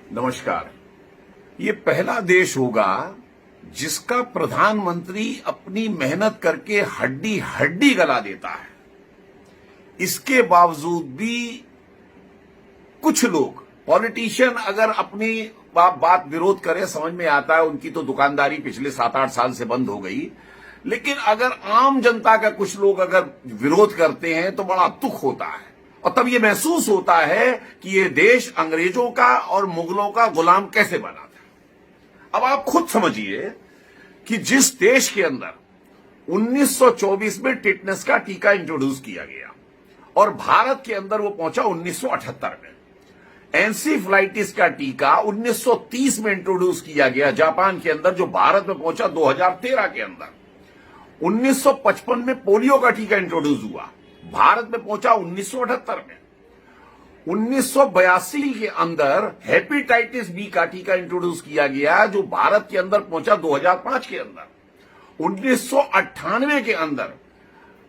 नमस्कार। ये पहला देश होगा जिसका प्रधानमंत्री अपनी मेहनत करके हड्डी हड्डी गला देता है। इसके बावजूद भी कुछ लोग पॉलिटिशियन अगर अपनी बात विरोध करे, समझ में आता है, उनकी तो दुकानदारी पिछले 7-8 साल से बंद हो गई। लेकिन अगर आम जनता का कुछ लोग अगर विरोध करते हैं तो बड़ा दुख होता है और तब ये महसूस होता है कि ये देश अंग्रेजों का और मुगलों का गुलाम कैसे बना था। अब आप खुद समझिए कि जिस देश के अंदर 1924 में टिटनेस का टीका इंट्रोड्यूस किया गया और भारत के अंदर वो पहुंचा 1978 में, एनसीफ्लाइटिस का टीका 1930 में इंट्रोड्यूस किया गया जापान के अंदर, जो भारत में पहुंचा 2013 के अंदर। 1955 में पोलियो का टीका इंट्रोड्यूस हुआ, भारत में पहुंचा 1978 में। 1982 के अंदर हेपेटाइटिस बी का टीका इंट्रोड्यूस किया गया, जो भारत के अंदर पहुंचा 2005 के अंदर। 1998 के अंदर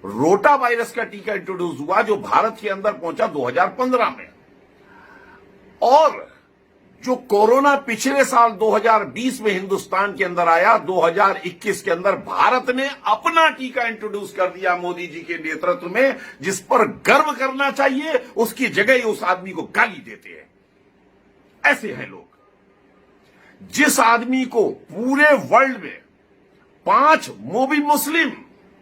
रोटा वायरस का टीका इंट्रोड्यूस हुआ, जो भारत के अंदर पहुंचा 2015 में। और जो कोरोना पिछले साल 2020 में हिंदुस्तान के अंदर आया, 2021 के अंदर भारत ने अपना टीका इंट्रोड्यूस कर दिया मोदी जी के नेतृत्व में, जिस पर गर्व करना चाहिए। उसकी जगह उस आदमी को गाली देते हैं। ऐसे हैं लोग। जिस आदमी को पूरे वर्ल्ड में 5 मोबी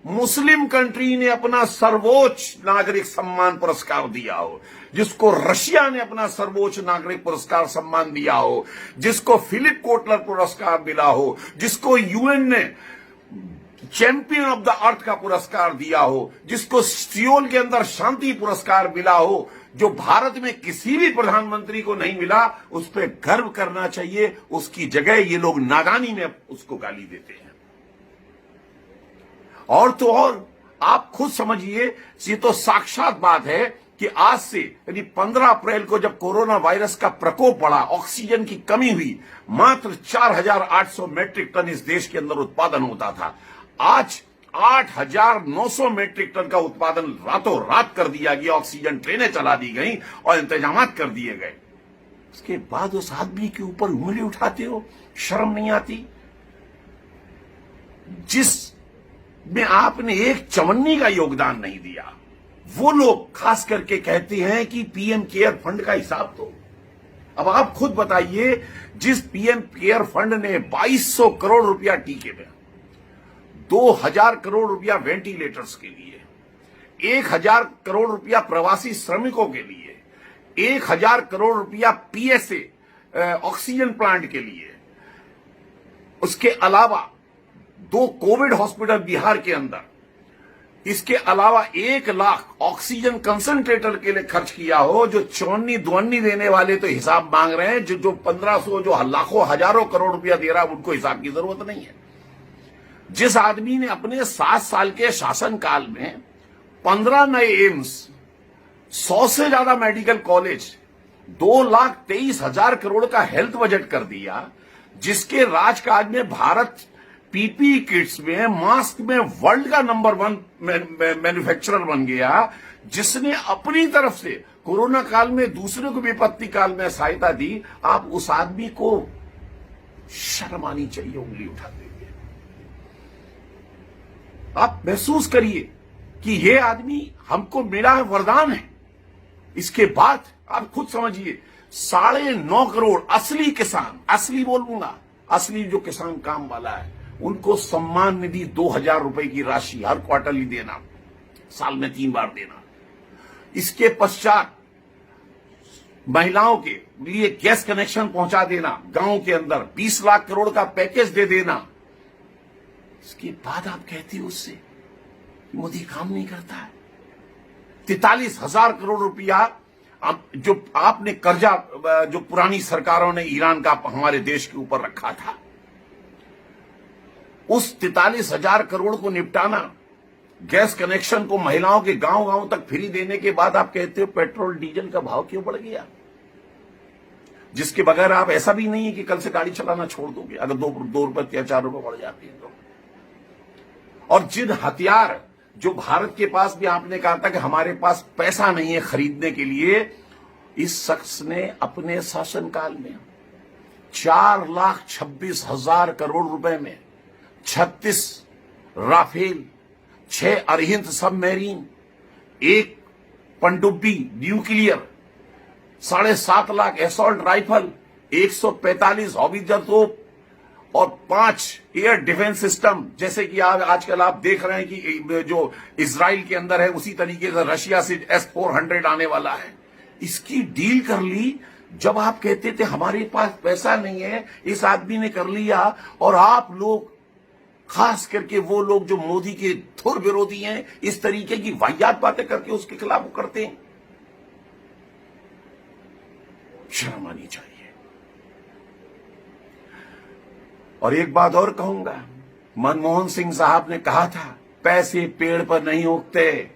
मुस्लिम कंट्री ने अपना सर्वोच्च नागरिक सम्मान पुरस्कार दिया हो, जिसको रशिया ने अपना सर्वोच्च नागरिक पुरस्कार सम्मान दिया हो, जिसको फिलिप कोटलर पुरस्कार मिला हो, जिसको यूएन ने चैंपियन ऑफ द अर्थ का पुरस्कार दिया हो, जिसको सियोल के अंदर शांति पुरस्कार मिला हो, जो भारत में किसी भी प्रधानमंत्री को नहीं मिला, उस पर गर्व करना चाहिए। उसकी जगह ये लोग नादानी में उसको गाली देते हैं। और तो और आप खुद समझिए, ये तो साक्षात बात है कि आज से यानी 15 अप्रैल को जब कोरोना वायरस का प्रकोप बढ़ा, ऑक्सीजन की कमी हुई, मात्र 4800 मेट्रिक टन इस देश के अंदर उत्पादन होता था। आज 8900 मेट्रिक टन का उत्पादन रातों रात कर दिया गया। ऑक्सीजन ट्रेनें चला दी गई और इंतजाम कर दिए गए। इसके बाद उस आदमी के ऊपर उंगली उठाते हो, शर्म नहीं आती? जिस में आपने एक चवन्नी का योगदान नहीं दिया, वो लोग खास करके कहते हैं कि पीएम केयर फंड का हिसाब दो। अब आप खुद बताइए, जिस पीएम केयर फंड ने 2200 करोड़ रुपया टीके में, 2000 करोड़ रुपया वेंटिलेटर्स के लिए, 1000 करोड़ रुपया प्रवासी श्रमिकों के लिए, 1000 करोड़ रुपया पीएसए ऑक्सीजन प्लांट के लिए, उसके अलावा 2 कोविड हॉस्पिटल बिहार के अंदर, इसके अलावा 1 लाख ऑक्सीजन कंसंट्रेटर के लिए खर्च किया हो, जो चौन्नी दुअन्नी देने वाले तो हिसाब मांग रहे हैं, जो 1500 जो लाखों हजारों करोड़ रुपया दे रहा है, उनको हिसाब की जरूरत नहीं है। जिस आदमी ने अपने 7 साल के शासनकाल में 15 नए एम्स, 100 से ज्यादा मेडिकल कॉलेज, 2,23,000 करोड़ का हेल्थ बजट कर दिया, जिसके राजकाज में भारत पीपीई किट्स में, मास्क में वर्ल्ड का नंबर 1 मैन्युफैक्चरर बन गया, जिसने अपनी तरफ से कोरोना काल में दूसरे को विपत्ति काल में सहायता दी, आप उस आदमी को शर्म आनी चाहिए उंगली उठाते हुए। आप महसूस करिए कि ये आदमी हमको मिला है, वरदान है। इसके बाद आप खुद समझिए, 9.5 करोड़ असली किसान, असली बोलूंगा, असली जो किसान काम वाला है, उनको सम्मान निधि 2000 रुपए की राशि हर क्वार्टरली देना, साल में 3 बार देना। इसके पश्चात महिलाओं के लिए गैस कनेक्शन पहुंचा देना, गांव के अंदर 20 लाख करोड़ का पैकेज दे देना। इसके बाद आप कहती हो उससे मोदी काम नहीं करता है। 43,000 करोड़ रुपया जो आपने कर्जा, जो पुरानी सरकारों ने ईरान का हमारे देश के ऊपर रखा था, उस 43,000 करोड़ को निपटाना, गैस कनेक्शन को महिलाओं के गांव गांव तक फ्री देने के बाद आप कहते हो पेट्रोल डीजल का भाव क्यों बढ़ गया, जिसके बगैर आप, ऐसा भी नहीं है कि कल से गाड़ी चलाना छोड़ दोगे अगर 2 रुपए या 4 रुपए बढ़ जाते हैं तो। और जिन हथियार जो भारत के पास भी, आपने कहा था कि हमारे पास पैसा नहीं है खरीदने के लिए, इस शख्स ने अपने शासनकाल में 4,26,000 करोड़ रुपए में 36 राफेल, 6 अरिहंत सबमरीन, 1 पनडुब्बी nuclear, 7.5 lakh assault rifle, 145 howitzer तोप और 5 एयर डिफेंस सिस्टम, जैसे कि आजकल आप देख रहे हैं कि जो इजराइल के अंदर है उसी तरीके से रशिया से S-400 आने वाला है। इसकी डील कर ली। जब आप कहते थे हमारे पास पैसा नहीं है, इस आदमी ने कर लिया। और आप लोग, खास करके वो लोग जो मोदी के धुर विरोधी हैं, इस तरीके की वाहियात बातें करके उसके खिलाफ करते हैं। शर्म आनी चाहिए। और एक बात और कहूंगा, मनमोहन सिंह साहब ने कहा था पैसे पेड़ पर नहीं उगते।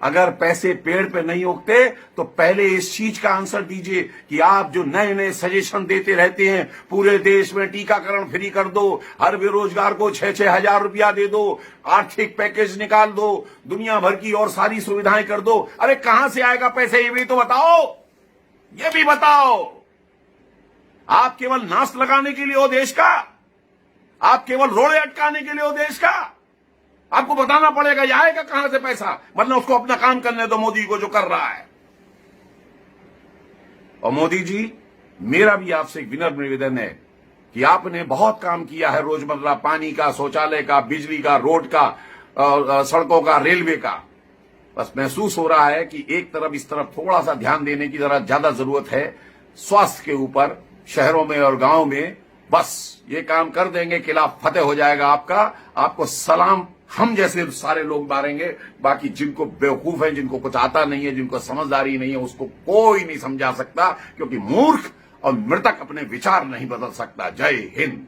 अगर पैसे पेड़ पे नहीं उगते तो पहले इस चीज का आंसर दीजिए कि आप जो नए नए सजेशन देते रहते हैं, पूरे देश में टीकाकरण फ्री कर दो, हर बेरोजगार को 6-6 हजार रुपया दे दो, आर्थिक पैकेज निकाल दो, दुनिया भर की और सारी सुविधाएं कर दो। अरे कहां से आएगा पैसे, ये भी तो बताओ, ये भी बताओ। आप केवल नाश लगाने के लिए हो देश का, आप केवल रोड़े अटकाने के लिए हो देश का। आपको बताना पड़ेगा ये आएगा कहां से पैसा, वरना उसको अपना काम करने दो मोदी को जो कर रहा है। और मोदी जी, मेरा भी आपसे एक विनम्र निवेदन है कि आपने बहुत काम किया है रोजमर्रा, पानी का, शौचालय का, बिजली का, रोड का, सड़कों का, रेलवे का। बस महसूस हो रहा है कि एक तरफ इस तरफ थोड़ा सा ध्यान देने की जरा ज्यादा जरूरत है, स्वास्थ्य के ऊपर, शहरों में और गांव में। बस ये काम कर देंगे, किला फतेह हो जाएगा आपका। आपको सलाम हम जैसे सारे लोग मारेंगे। बाकी जिनको बेवकूफ है, जिनको कुछ आता नहीं है, जिनको समझदारी नहीं है, उसको कोई नहीं समझा सकता, क्योंकि मूर्ख और मृतक अपने विचार नहीं बदल सकता। जय हिंद।